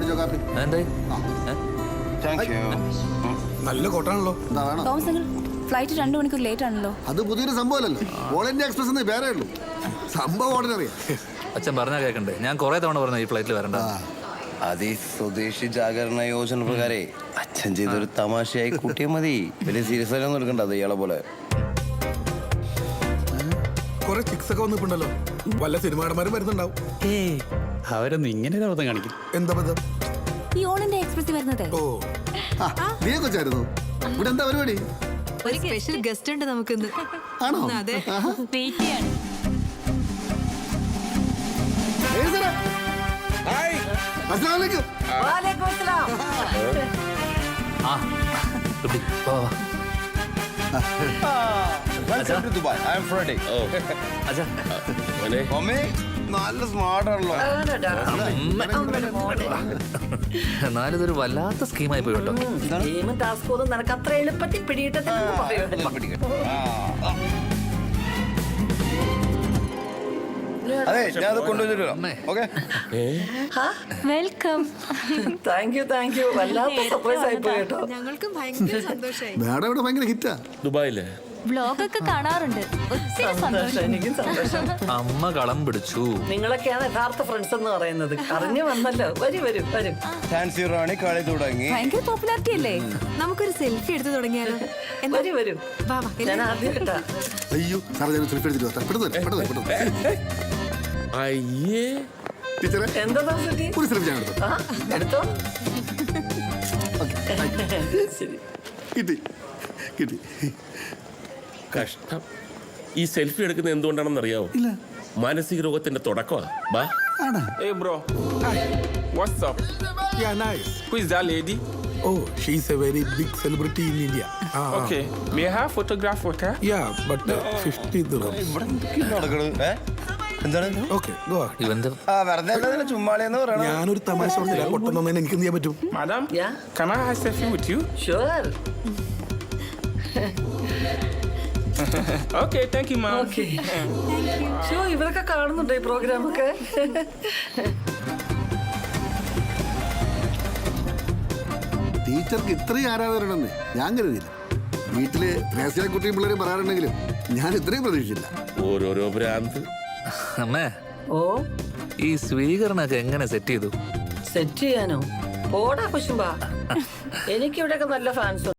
മേടിച്ചോ കാപ്പി. എന്തായി നല്ല കോട്ടാണല്ലോ. എന്താ വേണം? തോമസ് അങ്കിൾ, ഫ്ലൈറ്റ് 2 മണിക്കൂർ ലേറ്റ് ആണല്ലോ. അത് പുതിയൊരു സംഭവമല്ലല്ലോ. ഓൾ ഇന്ത്യ എക്സ്പ്രസ് എന്ന് പേരേ ഉള്ളൂ. സംഭവം ഓർഡിനറി. അച്ഛൻ പറഞ്ഞാൽ കേൾക്കണ്ടേ? ഞാൻ കുറെ തവണ പറഞ്ഞു ഈ ഫ്ലൈറ്റിൽ വരണ്ട. അത് ഈ സ്വദേശി ജാഗരണ യോജന പ്രകാരേ അച്ഛൻ ചെയ്തൊരു തമാശയായി കൂട്ടിയാൽ മതി. വലിയ സീരിയസ് ആയിട്ടൊന്നും എടുക്കണ്ട. അത് ഇയാളെ പോലെ കുറെ ചിക്സ് ഒക്കെ വന്നിട്ടുണ്ടല്ലോ. വല്ല സിനിമാടന്മാരും വരുന്നുണ്ടാവും. അവരൊന്നും ഇങ്ങനെ ഒരു അബദ്ധം കാണിക്കും. എന്താ ബന്ധം? ഈ ഓൾ ഇന്ത്യ എക്സ്പ്രസ് വരുന്നതേ. ഓ നീ കൊച്ചായിരുന്നു. ഇവിടെ എന്താ പരിപാടി? ഒരു സ്പെഷ്യൽ ഗസ്റ്റ് ഉണ്ട് നമുക്കിന്ന്. ആണോ? അതെ. അസ്സലാമലൈക്കും. ആ കുട്ടി, വാ, വാ. ദുബായ്. I am Freddy. അച്ഛാ, നല്ല സ്മാർട്ട് ആണല്ലോ. എന്നാലും ഇതൊരു വല്ലാത്ത സ്കീമായി പോയി കേട്ടോ. നിനക്ക് അത്ര എളുപ്പത്തിൽ അതെ, ഞാൻ അത് കൊണ്ടുവന്നിട്ടോ. Okay, welcome. താങ്ക് യു വല്ലാത്ത സർപ്രൈസ് ആയി പോയി കേട്ടോ. ഞങ്ങൾക്ക് ഭയങ്കര സന്തോഷമായി. മേഡം ഇവിടെ ഭയങ്കര ഹിറ്റാ. ദുബായിലെ വ്ലോഗൊക്കെ കാണാറുണ്ട്. ഒത്തിരി സന്തോഷം. എനിക്കും സന്തോഷം. അമ്മ കളം പിടിച്ചു. നിങ്ങളൊക്കെയാണ് യഥാർത്ഥ ഫ്രണ്ട്സ് എന്ന് പറയുന്നത്. അറിഞ്ഞു വന്നല്ലോ. വരും ഫാൻസി റാണി കളി തുടങ്ങി. ഭയങ്കര പോപ്പുലാരിറ്റി അല്ലേ? നമുക്കൊരു സെൽഫി എടുത്ത് തുടങ്ങിയാലോ? വരും വാ, വാ. ഞാൻ ആദ്യം കേട്ടാ. അയ്യോ സാറേ, ഞാൻ സെൽഫി എടുത്തിട്ട് വരാം. പെട്ടെന്ന് അയ്യേ ടീച്ചറെ എന്താ തോന്നി? ഒരു സെൽഫി ഞാൻ എടുത്തു. എടുത്തോ. ഓക്കേ. ശരി. കിട്ടി. കഷ്ടം. ഈ സെൽഫി എടുക്കുന്നത് എന്തുകൊണ്ടാണെന്ന് അറിയാവോ? മാനസിക രോഗത്തിന്റെ തുടക്കമാ. ബാ. Hey bro, what's up? Yeah, nice. Who is that lady? Oh, she's a very big celebrity in India. Okay, may I have photograph with her? Yeah, but 50 dirhams. ഇവിടെ എന്തൊക്കെയാ നടക്കണത്? എന്താണ്? Okay, go ahead. ഇവന്റെ വെറുതെ അല്ല, ചുമ്മാളിയെന്ന് പറയണം. ഞാനൊരു തമാശ പറഞ്ഞില്ല. പൊട്ടെന്ന് എനിക്ക് എന്ത് ചെയ്യാൻ പറ്റും? Madam, Yeah. can I have selfie with you? Sure. Okay, thank you ma'am. Okay. ഇവരൊക്കെ കാണുന്നുണ്ടോ ഈ പ്രോഗ്രാം ഒക്കെ? ടീച്ചർക്ക് ഇത്രയും ആരാധകരുണ്ടെന്ന് ഞാൻ കരുതിയില്ല. വീട്ടില് രഹസ്യ കുട്ടിയും പിള്ളേരും പറയാറുണ്ടെങ്കിലും ഞാൻ ഇത്രയും പ്രതീക്ഷിച്ചില്ല. ഓരോരോ ഭ്രാന്ത്. അമ്മേ, ഓ, ഈ സ്വീകരണമൊക്കെ എങ്ങനെ സെറ്റ് ചെയ്തു? സെറ്റ് ചെയ്യാനോ? പോടാ കുശുമ്പാ. എനിക്കിവിടെയൊക്കെ നല്ല ഫാൻസ്